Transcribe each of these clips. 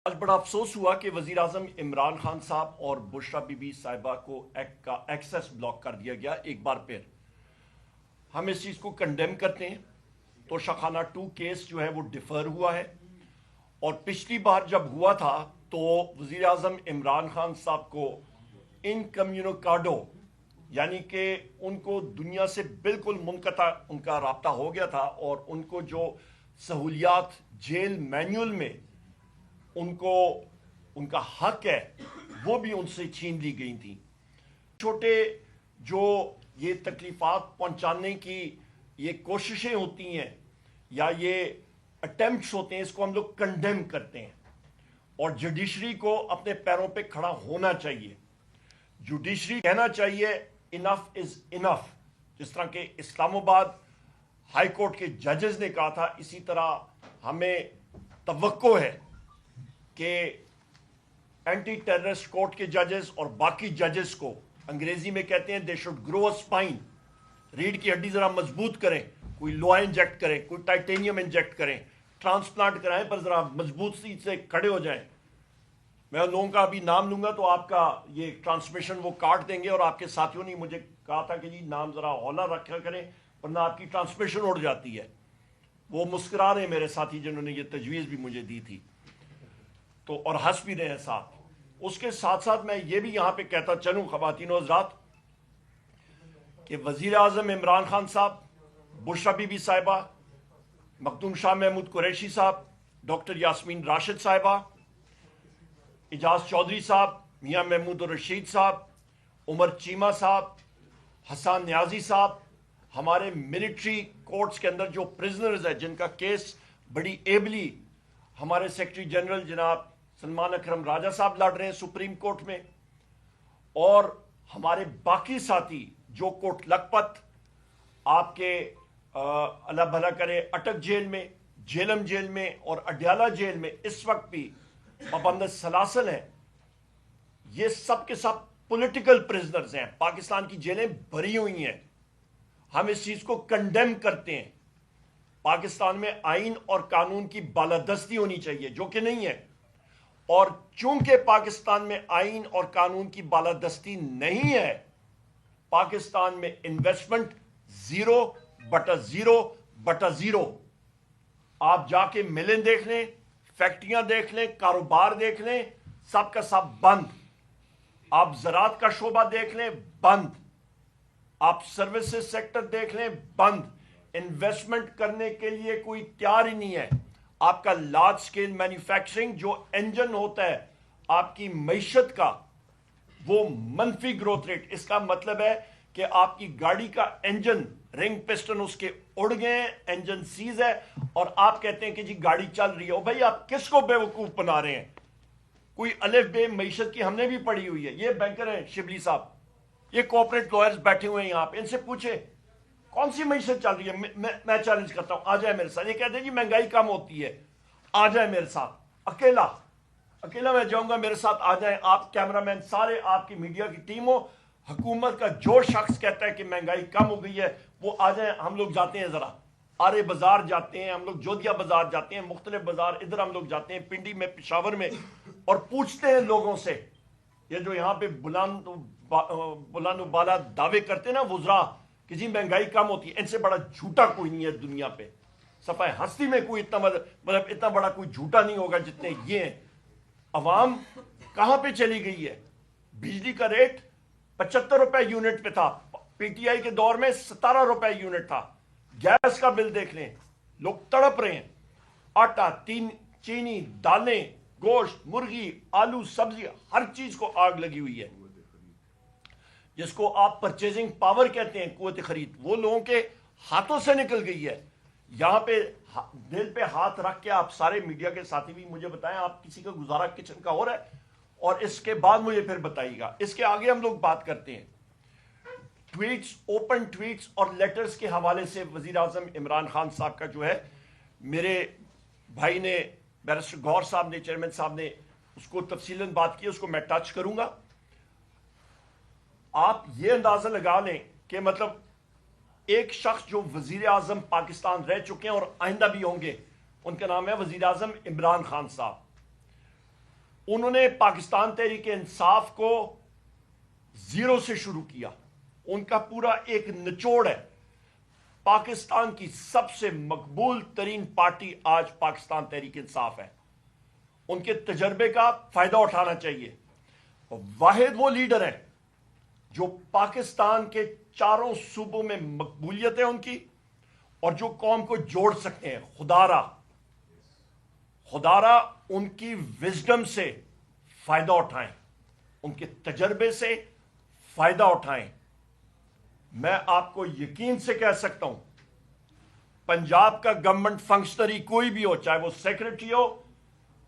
آج بڑا افسوس ہوا کہ وزیر اعظم عمران خان صاحب اور بشرا بی بی صاحبہ کو ایک کا ایکسیس بلاک کر دیا گیا ایک بار پھر. ہم اس چیز کو کنڈیم کرتے ہیں. تو شاخانہ 2 کیس جو ہے وہ ڈیفر ہوا ہے، اور پچھلی بار جب ہوا تھا تو وزیر اعظم عمران خان صاحب کو ان کمیونیکاڈو، یعنی کہ ان کو دنیا سے بالکل منقطع ان کا رابطہ ہو گیا تھا، اور ان کو جو سہولیات جیل مینول میں ان کو ان کا حق ہے وہ بھی ان سے چھین لی گئی تھیں. چھوٹے جو یہ تکلیفات پہنچانے کی یہ کوششیں ہوتی ہیں یا یہ اٹیمپٹس ہوتے ہیں، اس کو ہم لوگ کنڈیم کرتے ہیں، اور جوڈیشری کو اپنے پیروں پہ کھڑا ہونا چاہیے. جوڈیشری کہنا چاہیے انف از انف. جس طرح کہ اسلام آباد ہائی کورٹ کے ججز نے کہا تھا، اسی طرح ہمیں توقع ہے کہ اینٹی ٹیررسٹ کورٹ کے ججز اور باقی ججز کو، انگریزی میں کہتے ہیں they should grow a spine, ریڑھ کی ہڈی ذرا مضبوط کریں، کوئی لوہا انجیکٹ کریں، کوئی ٹائٹینیم انجیکٹ کریں، ٹرانسپلانٹ کرائیں، پر ذرا مضبوط سی سے کھڑے ہو جائیں. میں ان لوگوں کا ابھی نام لوں گا تو آپ کا یہ ٹرانسمیشن وہ کاٹ دیں گے، اور آپ کے ساتھیوں نے مجھے کہا تھا کہ جی نام ذرا ہولا رکھا کریں ورنہ آپ کی ٹرانسمیشن اڑ جاتی ہے. وہ مسکرا رہے ہیں میرے ساتھی جنہوں نے یہ تجویز بھی مجھے دی تھی، تو اور ہنس بھی رہے ہیں ساتھ. اس کے ساتھ ساتھ میں یہ بھی یہاں پہ کہتا چلوں خواتین و حضرات کہ وزیر اعظم عمران خان صاحب، بشرا بی بی صاحبہ، مخدوم شاہ محمود قریشی صاحب، ڈاکٹر یاسمین راشد صاحبہ، اجاز چودھری صاحب، میاں محمود الرشید صاحب، عمر چیمہ صاحب، حسان نیازی صاحب، ہمارے ملٹری کورٹس کے اندر جو پرزنرز ہیں جن کا کیس بڑی ایبلی ہمارے سیکرٹری جنرل جناب سلمان اکرم راجہ صاحب لڑ رہے ہیں سپریم کورٹ میں، اور ہمارے باقی ساتھی جو کوٹ لکھپت آپ کے اللہ بھلا کرے اٹک جیل میں، جیلم جیل میں اور اڈیالہ جیل میں اس وقت بھی پابند سلاسل ہیں. یہ سب کے سب پولیٹیکل پرزنرز ہیں. پاکستان کی جیلیں بھری ہوئی ہیں. ہم اس چیز کو کنڈیم کرتے ہیں. پاکستان میں آئین اور قانون کی بالادستی ہونی چاہیے، جو کہ نہیں ہے، اور چونکہ پاکستان میں آئین اور قانون کی بالادستی نہیں ہے، پاکستان میں انویسٹمنٹ 0/0/0. آپ جا کے ملیں دیکھ لیں، فیکٹریاں دیکھ لیں، کاروبار دیکھ لیں، سب کا سب بند. آپ زراعت کا شعبہ دیکھ لیں، بند. آپ سروسز سیکٹر دیکھ لیں، بند. انویسٹمنٹ کرنے کے لیے کوئی تیار ہی نہیں ہے. آپ کا لارج سکیل مینوفیکچرنگ جو انجن ہوتا ہے آپ کی معیشت کا، وہ منفی گروتھ ریٹ. اس کا مطلب ہے کہ آپ کی گاڑی کا انجن، رنگ پسٹن اس کے اڑ گئے ہیں، انجن سیز ہے، اور آپ کہتے ہیں کہ جی گاڑی چل رہی ہے. او بھائی آپ کس کو بے وقوف بنا رہے ہیں؟ کوئی الف بے معیشت کی ہم نے بھی پڑھی ہوئی ہے. یہ بینکر ہیں شبلی صاحب، یہ کوپریٹ لائرز بیٹھے ہوئے ہیں یہاں پہ، ان سے پوچھے کون سی معیشت چل رہی ہے. میں چیلنج کرتا ہوں، آ جائے میرے ساتھ. یہ کہتے ہیں جی مہنگائی کم ہوتی ہے، آ جائے میرے ساتھ. اکیلا میں جاؤں گا، میرے ساتھ آ جائیں آپ کیمرہ مین سارے، آپ کی میڈیا کی ٹیم ہو. حکومت کا جو شخص کہتا ہے کہ مہنگائی کم ہو گئی ہے وہ آ جائیں. ہم لوگ جاتے ہیں، ذرا آرے بازار جاتے ہیں، ہم لوگ جودھیا بازار جاتے ہیں، مختلف بازار ادھر ہم لوگ جاتے ہیں، پنڈی میں، پشاور میں، اور پوچھتے ہیں لوگوں سے. یہ جو یہاں پہ بلند و بالا دعوے کرتے ہیں نا وزراء کہ جی مہنگائی کم ہوتی ہے، ان سے بڑا جھوٹا کوئی نہیں ہے دنیا پہ. صفحہ ہستی میں کوئی اتنا بڑا کوئی جھوٹا نہیں ہوگا جتنے یہ ہیں. عوام کہاں پہ چلی گئی ہے؟ بجلی کا ریٹ 75 روپے یونٹ پہ تھا، پی ٹی آئی کے دور میں 17 روپے یونٹ تھا. گیس کا بل دیکھ لیں، لوگ تڑپ رہے ہیں. آٹا، چینی، دالیں، گوشت، مرغی، آلو، سبزی، ہر چیز کو آگ لگی ہوئی ہے. جس کو آپ پرچیزنگ پاور کہتے ہیں، قوت خرید، وہ لوگوں کے ہاتھوں سے نکل گئی ہے. یہاں پہ دل پہ ہاتھ رکھ کے آپ سارے میڈیا کے ساتھی بھی مجھے بتائیں، آپ کسی کا گزارا کچن کا ہو رہا ہے؟ اور اس کے بعد مجھے پھر بتائیے گا. اس کے آگے ہم لوگ بات کرتے ہیں ٹویٹس، اوپن ٹویٹس اور لیٹرز کے حوالے سے. وزیر اعظم عمران خان صاحب کا جو ہے، میرے بھائی نے، بیرسٹر گور صاحب نے، چیئرمین صاحب نے اس کو تفصیلاً بات کی، اس کو میں ٹچ کروں گا. آپ یہ اندازہ لگا لیں کہ مطلب ایک شخص جو وزیر اعظم پاکستان رہ چکے ہیں اور آئندہ بھی ہوں گے، ان کا نام ہے وزیر اعظم عمران خان صاحب. انہوں نے پاکستان تحریک انصاف کو زیرو سے شروع کیا. ان کا پورا ایک نچوڑ ہے. پاکستان کی سب سے مقبول ترین پارٹی آج پاکستان تحریک انصاف ہے. ان کے تجربے کا فائدہ اٹھانا چاہیے. واحد وہ لیڈر ہیں جو پاکستان کے چاروں صوبوں میں مقبولیت ہے ان کی، اور جو قوم کو جوڑ سکتے ہیں. خدارہ ان کی وزڈم سے فائدہ اٹھائیں، ان کے تجربے سے فائدہ اٹھائیں. میں آپ کو یقین سے کہہ سکتا ہوں، پنجاب کا گورنمنٹ فنکشنری کوئی بھی ہو، چاہے وہ سیکرٹری ہو،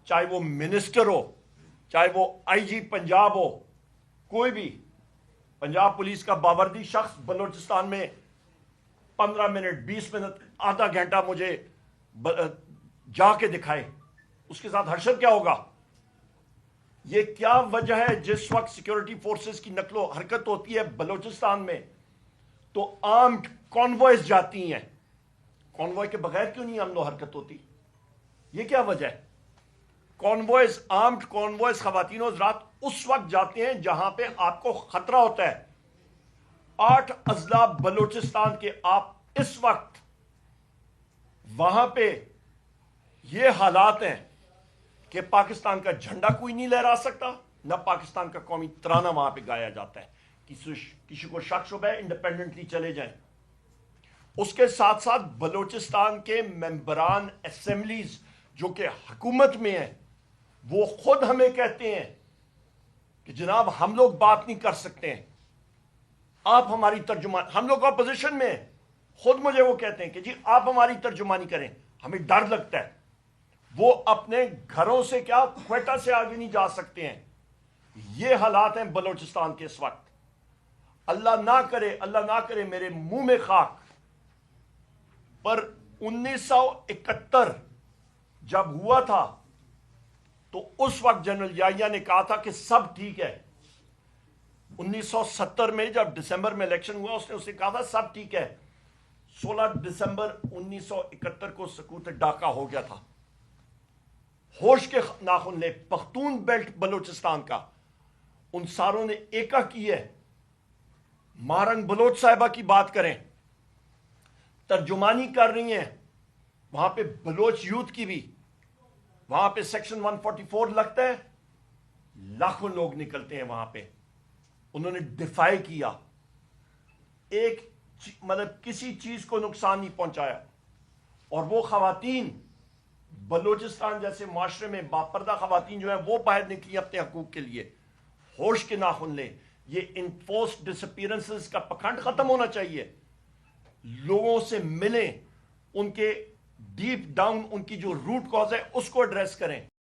چاہے وہ منسٹر ہو، چاہے وہ آئی جی پنجاب ہو، کوئی بھی پنجاب پولیس کا باوردی شخص بلوچستان میں 15 منٹ 20 منٹ آدھا گھنٹہ مجھے جا کے دکھائے، اس کے ساتھ حشر کیا ہوگا؟ یہ کیا وجہ ہے جس وقت سیکیورٹی فورسز کی نقل و حرکت ہوتی ہے بلوچستان میں تو آرمڈ کانوائز جاتی ہیں؟ کانوائے کے بغیر کیوں نہیں امن و حرکت ہوتی؟ یہ کیا وجہ ہے؟ کانوائز، آرمڈ کانوائز خواتین و حضرات اس وقت جاتے ہیں جہاں پہ آپ کو خطرہ ہوتا ہے. 8 اضلاع بلوچستان کے آپ اس وقت وہاں پہ یہ حالات ہیں کہ پاکستان کا جھنڈا کوئی نہیں لہرا سکتا، نہ پاکستان کا قومی ترانہ وہاں پہ گایا جاتا ہے. کسی کو شک شبہ ہے انڈیپینڈنٹلی چلے جائیں. اس کے ساتھ ساتھ بلوچستان کے ممبران اسمبلیز جو کہ حکومت میں ہیں، وہ خود ہمیں کہتے ہیں کہ جناب ہم لوگ بات نہیں کر سکتے ہیں، آپ ہماری ترجمان، ہم لوگ اپوزیشن میں ہیں، خود مجھے وہ کہتے ہیں کہ جی آپ ہماری ترجمانی کریں، ہمیں ڈر لگتا ہے. وہ اپنے گھروں سے کیا کوئٹہ سے آگے نہیں جا سکتے ہیں. یہ حالات ہیں بلوچستان کے اس وقت. اللہ نہ کرے میرے منہ میں خاک، پر 1971 جب ہوا تھا تو اس وقت جنرل یحییٰ نے کہا تھا کہ سب ٹھیک ہے. 1970 میں جب دسمبر میں الیکشن ہوا اس نے کہا تھا سب ٹھیک ہے. 16 دسمبر 1971 کو سکوت ڈاکہ ہو گیا تھا. ہوش کے ناخن لے پختون بیلٹ بلوچستان کا ان ساروں نے ایکا کی ہے. مارنگ بلوچ صاحبہ کی بات کریں، ترجمانی کر رہی ہیں وہاں پہ بلوچ یوتھ کی بھی. وہاں پہ سیکشن 144 لگتا ہے، لاکھوں لوگ نکلتے ہیں وہاں پہ. انہوں نے دفاع کیا، ایک مطلب کسی چیز کو نقصان نہیں پہنچایا. اور وہ خواتین بلوچستان جیسے معاشرے میں باپردہ خواتین جو ہیں وہ باہر نکلی اپنے حقوق کے لیے. ہوش کے ناخن لیں. یہ انفورسڈ ڈس اپیرنسز کا پکھنڈ ختم ہونا چاہیے. لوگوں سے ملیں، ان کے ڈیپ ڈاؤن ان کی جو روٹ کاز ہے اس کو ایڈریس کریں.